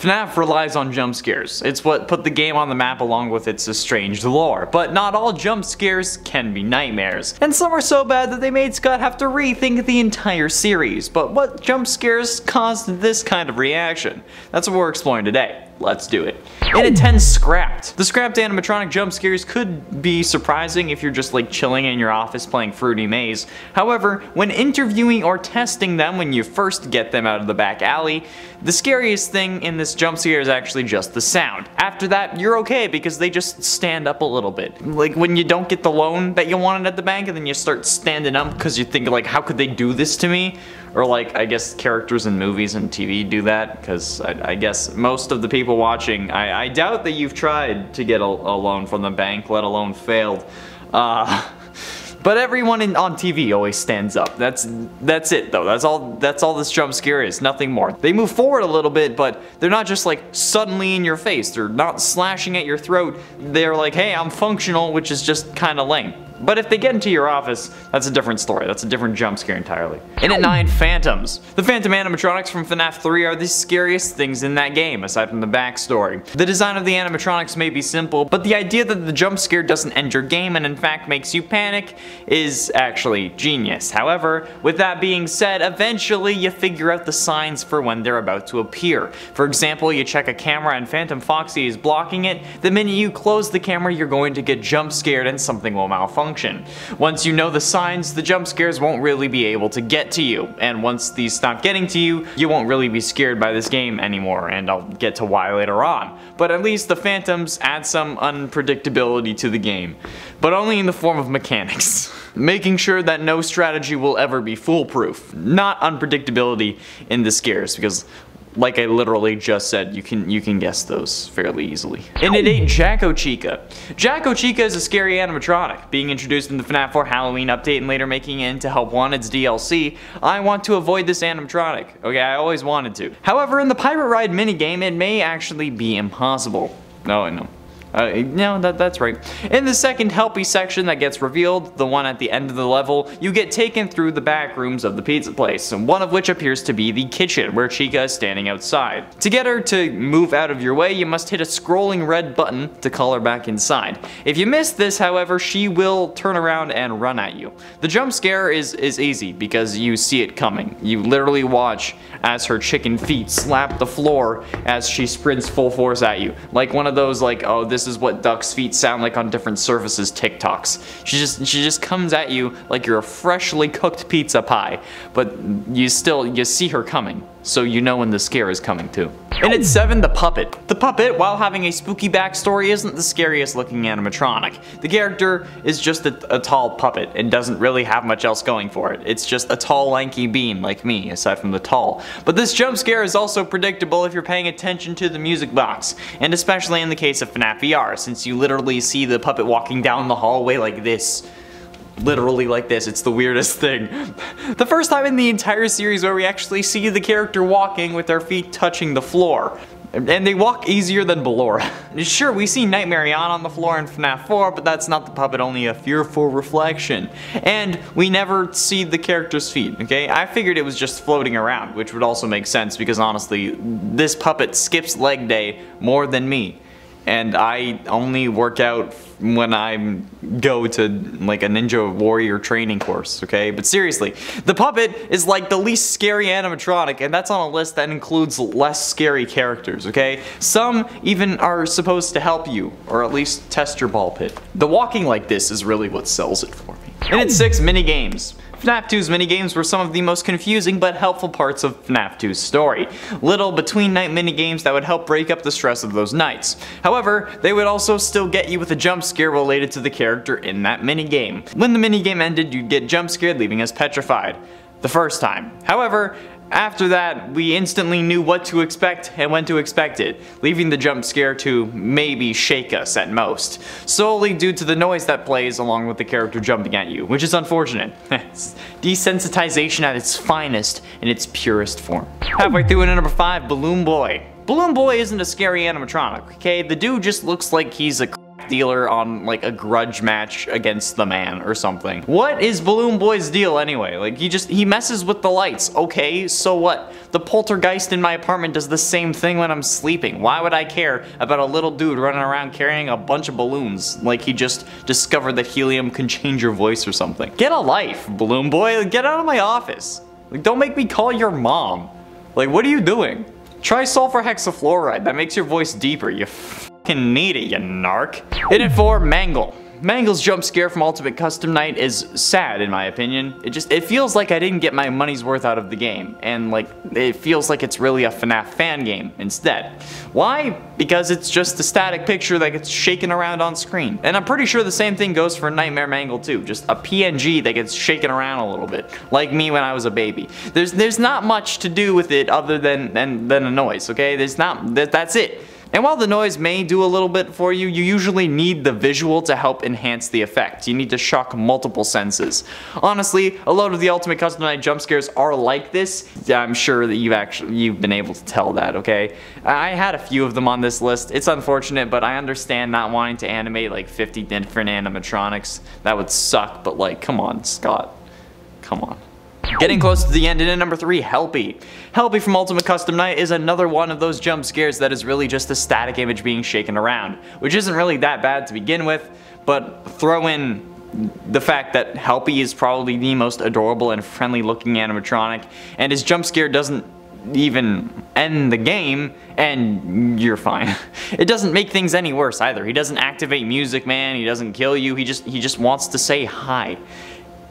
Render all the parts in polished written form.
FNAF relies on jump scares. It's what put the game on the map along with its estranged lore. But not all jump scares can be nightmares. And some are so bad that they made Scott have to rethink the entire series. But what jump scares caused this kind of reaction? That's what we're exploring today. Let's do it. In at 10, Scrapped. The scrapped animatronic jump scares could be surprising if you're just like chilling in your office playing Fruity Maze. However, when interviewing or testing them when you first get them out of the back alley, the scariest thing in this jump scare is actually just the sound. After that, you're okay because they just stand up a little bit. Like when you don't get the loan that you wanted at the bank and then you start standing up because you think like, how could they do this to me? Or like, I guess characters in movies and TV do that, because I guess most of the people watching, I doubt that you've tried to get a loan from the bank, let alone failed. But everyone on TV always stands up. That's it though. That's all this jump scare is, nothing more. They move forward a little bit, but they're not just like suddenly in your face. They're not slashing at your throat. They're like, hey, I'm functional, which is just kind of lame. But if they get into your office, that's a different story. That's a different jump scare entirely. In at 9, Phantoms. The Phantom animatronics from FNAF 3 are the scariest things in that game, aside from the backstory. The design of the animatronics may be simple, but the idea that the jump scare doesn't end your game and in fact makes you panic is actually genius. However, with that being said, eventually you figure out the signs for when they're about to appear. For example, you check a camera and Phantom Foxy is blocking it. The minute you close the camera, you're going to get jump scared and something will malfunction. Once you know the signs, the jump scares won't really be able to get to you, and once these stop getting to you, you won't really be scared by this game anymore, and I'll get to why later on. But at least the Phantoms add some unpredictability to the game, but only in the form of mechanics. Making sure that no strategy will ever be foolproof, not unpredictability in the scares, because like I literally just said, you can guess those fairly easily. In at 8, Jacko Chica. Jacko Chica is a scary animatronic. Being introduced in the FNAF 4 Halloween update and later making it into Help Wanted's DLC, I want to avoid this animatronic. Okay, I always wanted to. However, in the Pirate Ride minigame, it may actually be impossible. No. No, that's right. In the second helpy section that gets revealed, the one at the end of the level, you get taken through the back rooms of the pizza place, and one of which appears to be the kitchen, where Chica is standing outside. To get her to move out of your way, you must hit a scrolling red button to call her back inside. If you miss this, however, she will turn around and run at you. The jump scare is easy because you see it coming. You literally watch as her chicken feet slap the floor as she sprints full force at you. Like one of those like, oh, this is what ducks' feet sound like on different surfaces TikToks. She just comes at you like you're a freshly cooked pizza pie, but you see her coming, so you know when the scare is coming too. And at 7, the Puppet. The Puppet, while having a spooky backstory, isn't the scariest looking animatronic. The character is just a tall puppet and doesn't really have much else going for it. It's just a tall lanky bean like me, aside from the tall. But this jump scare is also predictable if you're paying attention to the music box, and especially in the case of FNAF VR, since you literally see the puppet walking down the hallway like this. Literally like this. It's the weirdest thing. The first time in the entire series where we actually see the character walking with their feet touching the floor. And they walk easier than Ballora. Sure, we see Nightmare on the floor in FNAF 4, but that's not the puppet, only a fearful reflection. And we never see the character's feet, okay? I figured it was just floating around, which would also make sense because honestly, this puppet skips leg day more than me. And I only work out when I go to like a ninja warrior training course, okay? But seriously, the puppet is like the least scary animatronic, and that's on a list that includes less scary characters, okay? Some even are supposed to help you, or at least test your ball pit. The walking like this is really what sells it for me. And at 6, minigames. FNAF 2's minigames were some of the most confusing but helpful parts of FNAF 2's story. Little between-night minigames that would help break up the stress of those nights. However, they would also still get you with a jump scare related to the character in that minigame. When the minigame ended, you'd get jump scared, leaving us petrified. The first time. However, after that, we instantly knew what to expect and when to expect it, leaving the jump scare to maybe shake us at most, solely due to the noise that plays along with the character jumping at you, which is unfortunate. It's desensitization at its finest in its purest form. Halfway through into number 5, Balloon Boy. Balloon Boy isn't a scary animatronic, okay? The dude just looks like he's a dealer on like a grudge match against the man or something. What is Balloon Boy's deal anyway? Like he messes with the lights. Okay, so what? The poltergeist in my apartment does the same thing when I'm sleeping. Why would I care about a little dude running around carrying a bunch of balloons like he just discovered that helium can change your voice or something? Get a life, Balloon Boy. Get out of my office. Like, don't make me call your mom. Like, what are you doing? Try sulfur hexafluoride. That makes your voice deeper. You fucking need it, you narc. In it for Mangle. Mangle's jump scare from Ultimate Custom Night is sad in my opinion. It feels like I didn't get my money's worth out of the game, and like it feels like it's really a FNAF fan game instead. Why? Because it's just a static picture that gets shaken around on screen. And I'm pretty sure the same thing goes for Nightmare Mangle too, just a PNG that gets shaken around a little bit, like me when I was a baby. There's not much to do with it other than a noise, okay? That's it. And while the noise may do a little bit for you, you usually need the visual to help enhance the effect. You need to shock multiple senses. Honestly, a lot of the Ultimate Custom Night jump scares are like this. I'm sure that you've been able to tell that, okay? I had a few of them on this list. It's unfortunate, but I understand not wanting to animate like 50 different animatronics. That would suck, but like, come on, Scott. Come on. Getting close to the end, and at number 3, Helpy. Helpy from Ultimate Custom Night is another one of those jump scares that is really just a static image being shaken around, which isn't really that bad to begin with, but throw in the fact that Helpy is probably the most adorable and friendly looking animatronic, and his jump scare doesn't even end the game, and you're fine. It doesn't make things any worse either. He doesn't activate music, man. He doesn't kill you. He just wants to say hi.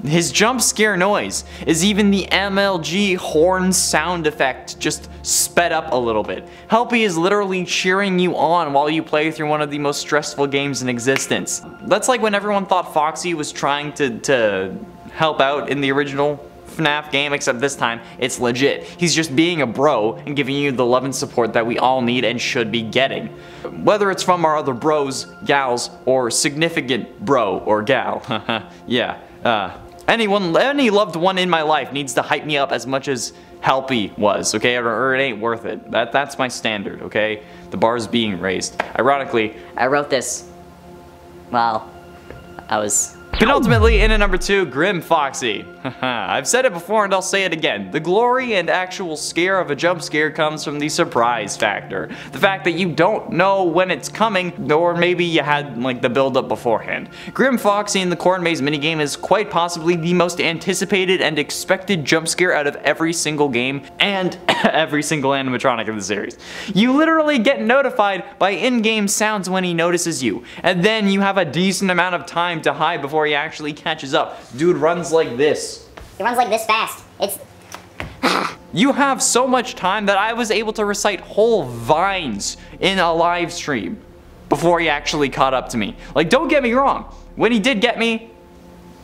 His jump scare noise is even the MLG horn sound effect just sped up a little bit. Helpy is literally cheering you on while you play through one of the most stressful games in existence. That's like when everyone thought Foxy was trying to help out in the original FNAF game, except this time it's legit. He's just being a bro and giving you the love and support that we all need and should be getting. Whether it's from our other bros, gals, or significant bro or gal. Yeah. Any loved one in my life needs to hype me up as much as Helpy was, okay? Or it ain't worth it. That's my standard, okay? The bar's being raised. Ironically, I wrote this while I was... Penultimately, in at number 2, Grim Foxy. I've said it before and I'll say it again. The glory and actual scare of a jump scare comes from the surprise factor. The fact that you don't know when it's coming, or maybe you had like the build up beforehand. Grim Foxy in the Corn Maze minigame is quite possibly the most anticipated and expected jump scare out of every single game and every single animatronic in the series. You literally get notified by in-game sounds when he notices you, and then you have a decent amount of time to hide before he actually catches up. Dude runs like this. He runs like this fast. It's... You have so much time that I was able to recite whole vines in a live stream before he actually caught up to me. Like, don't get me wrong. When he did get me,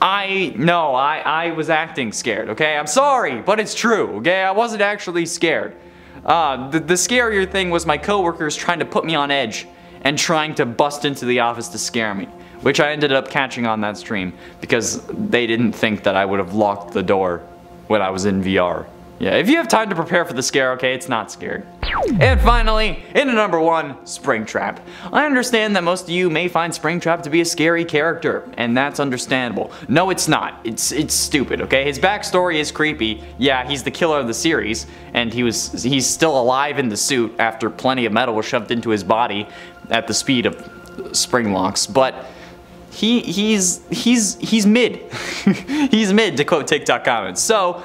I was acting scared, okay? I'm sorry, but it's true, okay? I wasn't actually scared. The scarier thing was my coworkers trying to put me on edge and trying to bust into the office to scare me, which I ended up catching on that stream because they didn't think that I would have locked the door when I was in VR. Yeah, if you have time to prepare for the scare, okay, it's not scared. And finally, in at number 1, Springtrap. I understand that most of you may find Springtrap to be a scary character, and that's understandable. No, it's not. It's stupid, okay? His backstory is creepy. Yeah, he's the killer of the series, and he's still alive in the suit after plenty of metal was shoved into his body at the speed of Springlocks, but he's mid. He's mid, to quote TikTok comments. So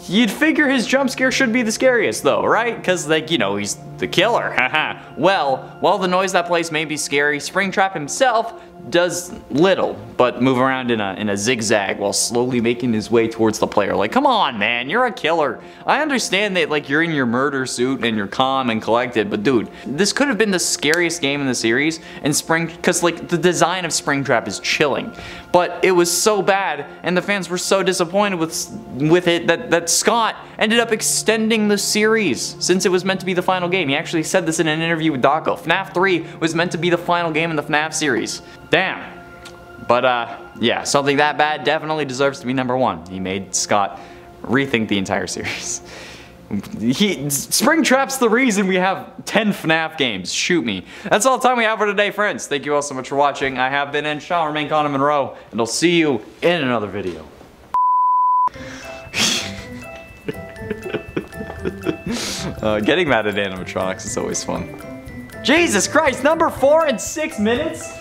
you'd figure his jump scare should be the scariest though, right? Because, like, you know, he's the killer, haha. Well, while the noise that plays may be scary, Springtrap himself does little but move around in a zigzag while slowly making his way towards the player. Like, come on, man, you're a killer. I understand that, like, you're in your murder suit and you're calm and collected, but dude, this could have been the scariest game in the series, and because, like, the design of Springtrap is chilling. But it was so bad, and the fans were so disappointed with it that Scott ended up extending the series since it was meant to be the final game. He actually said this in an interview with Dawko. FNAF 3 was meant to be the final game in the FNAF series. Damn. But yeah, something that bad definitely deserves to be number 1. He made Scott rethink the entire series. Springtrap's the reason we have 10 FNAF games. Shoot me. That's all the time we have for today, friends. Thank you all so much for watching. I have been and shall remain Connor Monroe, and I'll see you in another video. Getting mad at animatronics is always fun. Jesus Christ, number 4 in 6 minutes?